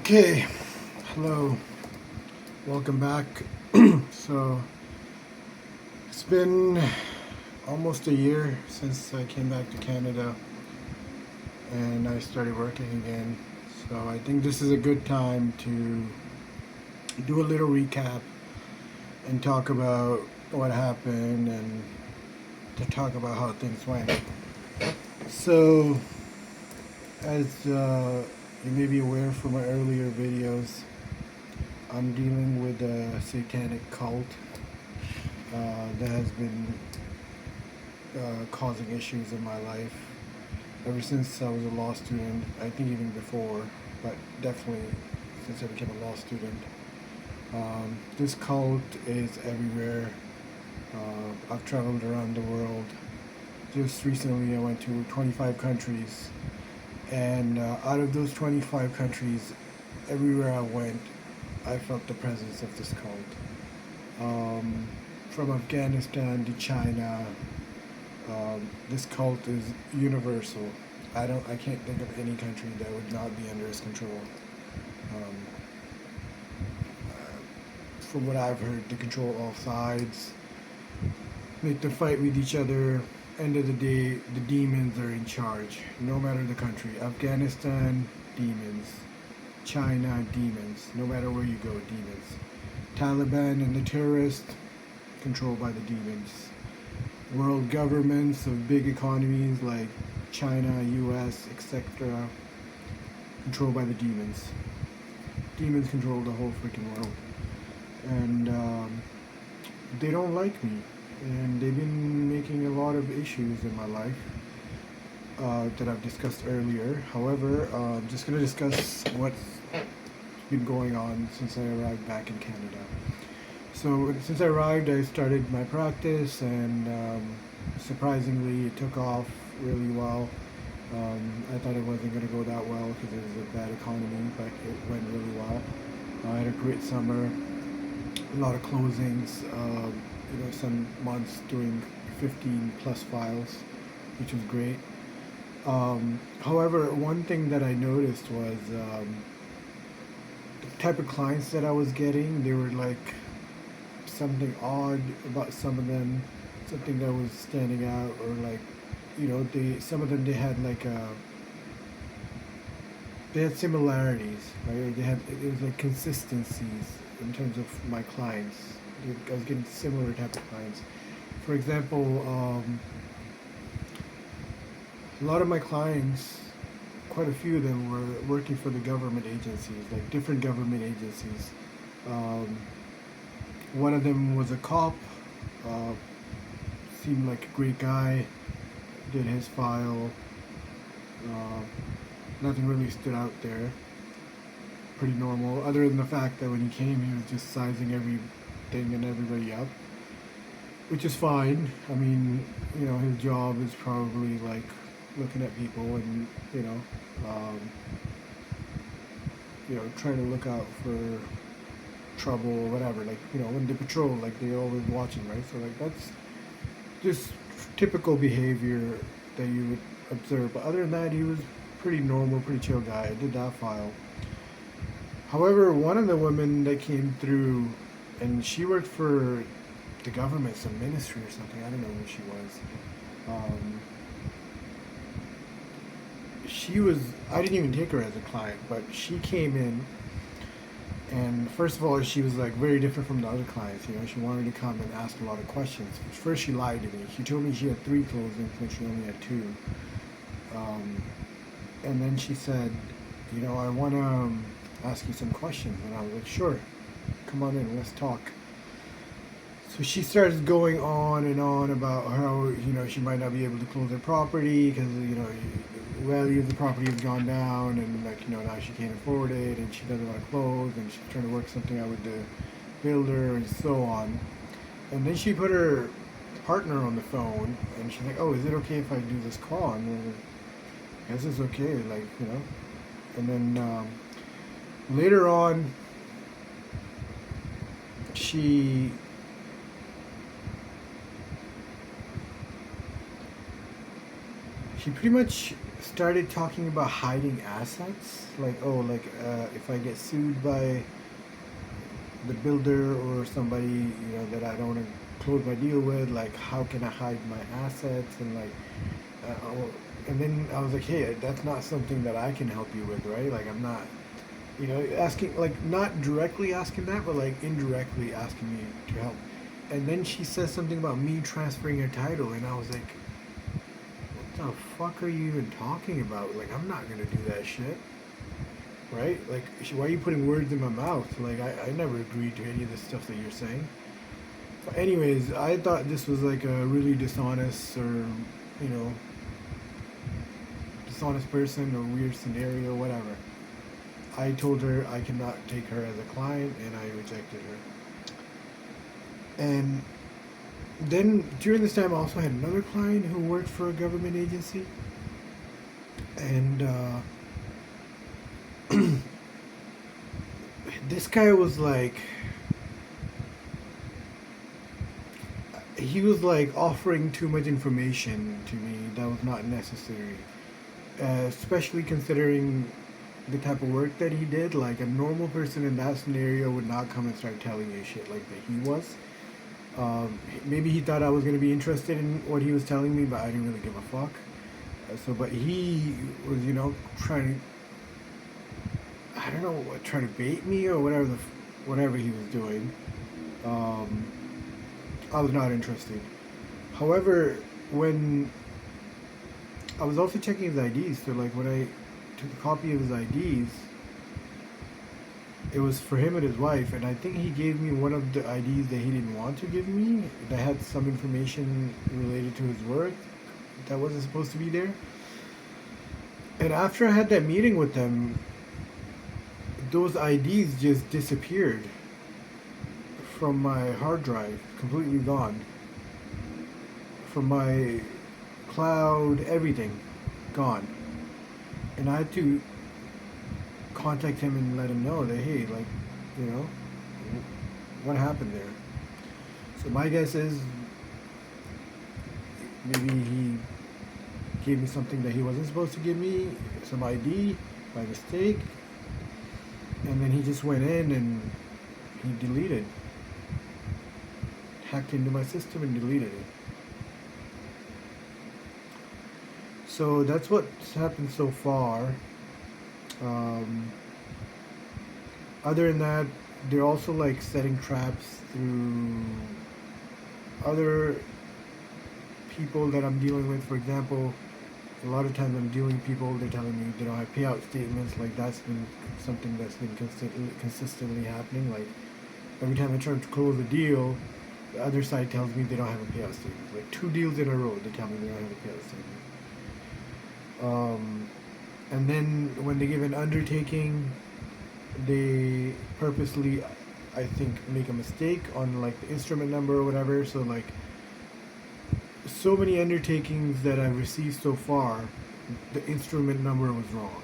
Okay, hello, welcome back. So, it's been almost a year since I came back to Canada and I started working again. So, I think this is a good time to do a little recap and talk about what happened and to talk about how things went. So, as you may be aware from my earlier videos, I'm dealing with a satanic cult that has been causing issues in my life ever since I was a law student. I think even before, but definitely since I became a law student. This cult is everywhere. I've traveled around the world. Just recently, I went to 25 countries, and out of those 25 countries, everywhere I went, I felt the presence of this cult. From Afghanistan to China, this cult is universal. I can't think of any country that would not be under its control. Um, from what I've heard, they control all sides, make them fight with each other. End of the day, the demons are in charge, no matter the country. Afghanistan, demons. China, demons. No matter where you go, demons. Taliban and the terrorists, controlled by the demons. World governments of big economies like China, US, etc., controlled by the demons. Demons control the whole freaking world. And they don't like me. And they've been making a lot of issues in my life that I've discussed earlier. However, I'm just going to discuss what's been going on since I arrived back in Canada. So since I arrived, I started my practice, and surprisingly, it took off really well. I thought it wasn't going to go that well because it was a bad economy, but it went really well. I had a great summer, a lot of closings. Some months doing 15 plus files, which was great. However, one thing that I noticed was the type of clients that I was getting. They were like something odd about some of them, something that was standing out, or like, some of them they had like they had similarities, right? Or it was like consistencies in terms of my clients. I was getting similar type of clients. For example, a lot of my clients, quite a few of them were working for the government agencies, like different government agencies. One of them was a cop, uh, seemed like a great guy, did his file. Uh, Nothing really stood out there. Pretty normal, other than the fact that when he came, he was just sizing everything and everybody up, which is fine. I mean, his job is probably like looking at people and um, trying to look out for trouble or whatever. Like when they patrol, like they're always watching, right? So like that's just typical behavior that you would observe. But other than that, he was pretty normal, pretty chill guy. I did that file. However, one of the women that came through, and she worked for the government, some ministry or something. I don't know who she was. I didn't even take her as a client, but she came in, and first of all, she was like very different from the other clients. She wanted to come and ask a lot of questions. First, she lied to me. She told me she had 3 closings when she only had 2. And then she said, I want to ask you some questions. And I was like, sure, come on in, let's talk. So she starts going on about how, she might not be able to close her property because, the value of the property has gone down, and now she can't afford it, and she doesn't want to close, and she's trying to work something out with the builder and so on. And then she put her partner on the phone, and she's like, oh, is it okay if I do this call? And I guess it's okay, And then later on, she pretty much started talking about hiding assets, like, oh, like, if I get sued by the builder or somebody, that I don't want to close my deal with, like, how can I hide my assets, and like, and then I was like, hey, that's not something that I can help you with, right? Like, I'm not, asking, like, not directly asking that, but like indirectly asking me to help. And then she says something about me transferring her title, and I was like, what the fuck are you even talking about? Like, I'm not gonna do that shit, right? Like, why are you putting words in my mouth? Like, I never agreed to any of the stuff that you're saying. But anyways, I thought this was like a really dishonest, or, you know, dishonest person, or weird scenario, whatever. I told her I cannot take her as a client, and I rejected her. And then during this time, I also had another client who worked for a government agency, and this guy was like, he was like offering too much information to me that was not necessary, especially considering the type of work that he did. Like, a normal person in that scenario would not come and start telling you shit like that he was. Maybe he thought I was going to be interested in what he was telling me, but I didn't really give a fuck. But he was, trying to, I don't know, trying to bait me or whatever he was doing. I was not interested. However, when I was also checking his IDs, so like when I took a copy of his IDs, it was for him and his wife, and I think he gave me one of the IDs that he didn't want to give me, that had some information related to his work that wasn't supposed to be there. And after I had that meeting with them, those IDs just disappeared from my hard drive, completely gone. From my cloud, everything gone. And I had to contact him and let him know that, hey, like, what happened there. So my guess is maybe he gave me something that he wasn't supposed to give me, some ID by mistake, and then he just went in and he deleted, hacked into my system and deleted it. So that's what's happened so far. Other than that, they're also like setting traps through other people that I'm dealing with. For example, a lot of times I'm dealing with people, they're telling me they don't have payout statements. Like, that's been something that's been consistently happening. Like, every time I try to close a deal, the other side tells me they don't have a payout statement. Like, 2 deals in a row, they tell me they don't have a payout statement. And then when they give an undertaking, they purposely, I think, make a mistake on like the instrument number or whatever. So like, so many undertakings that I've received so far, the instrument number was wrong,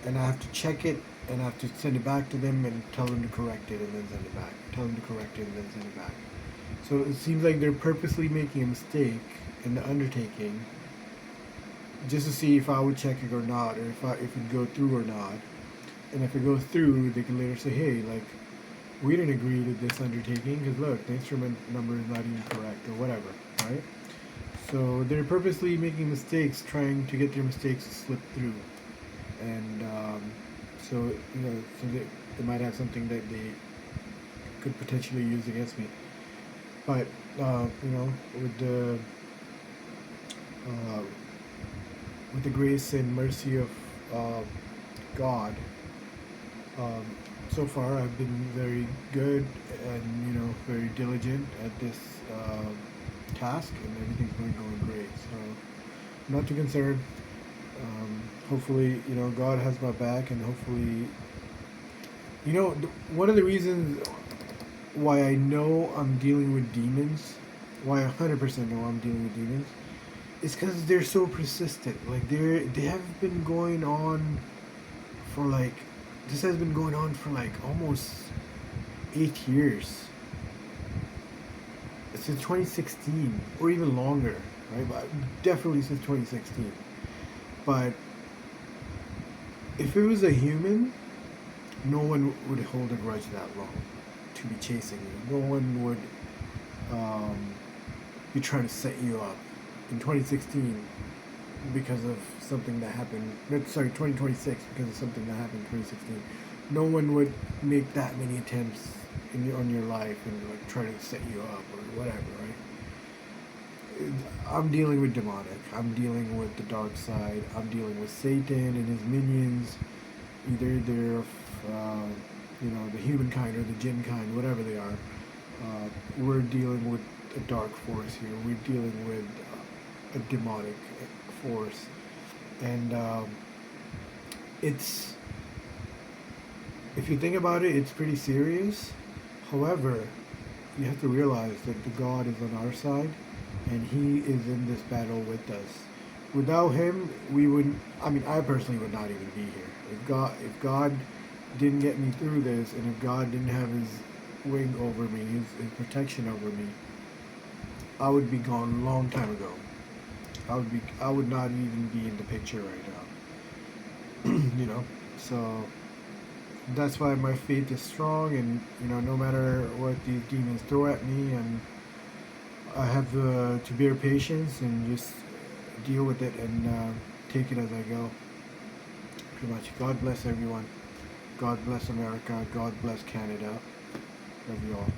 and I have to check it, and I have to send it back to them and tell them to correct it and then send it back. Tell them to correct it and then send it back. So it seems like they're purposely making a mistake in the undertaking, just to see if I would check it or not, or if it would go through or not. And if it goes through, they can later say, hey, like, we didn't agree to this undertaking because look, the instrument number is not even correct or whatever, right? So they're purposely making mistakes, trying to get their mistakes to slip through. And so they might have something that they could potentially use against me. But with the grace and mercy of God, so far I've been very good and very diligent at this task, and everything's been going great. So I'm not too concerned. Hopefully, God has my back, and hopefully, one of the reasons why I know I'm dealing with demons, why I 100% know I'm dealing with demons, is because they're so persistent. Like, they have been going on for like, this has been going on for like almost 8 years. Since 2016, or even longer, right? But definitely since 2016. But if it was a human, no one would hold a grudge that long to be chasing you. No one would be trying to set you up. In 2016, because of something that happened, 2026, because of something that happened in 2016, no one would make that many attempts on your life and like try to set you up or whatever, right? I'm dealing with demonic. I'm dealing with the dark side. I'm dealing with Satan and his minions. Either they're, the humankind or the jinn kind, whatever they are. We're dealing with a dark force here. We're dealing with a demonic force, and it's, if you think about it, it's pretty serious. However, you have to realize that the God is on our side, and He is in this battle with us. Without Him, we wouldn't. I mean, I personally would not even be here. If God didn't get me through this, and if God didn't have His wing over me, His protection over me, I would be gone a long time ago. I would not even be in the picture right now. So that's why my faith is strong, and no matter what these demons throw at me, and I have to bear patience and just deal with it and take it as I go. Pretty much. God bless everyone. God bless America. God bless Canada. Love you all.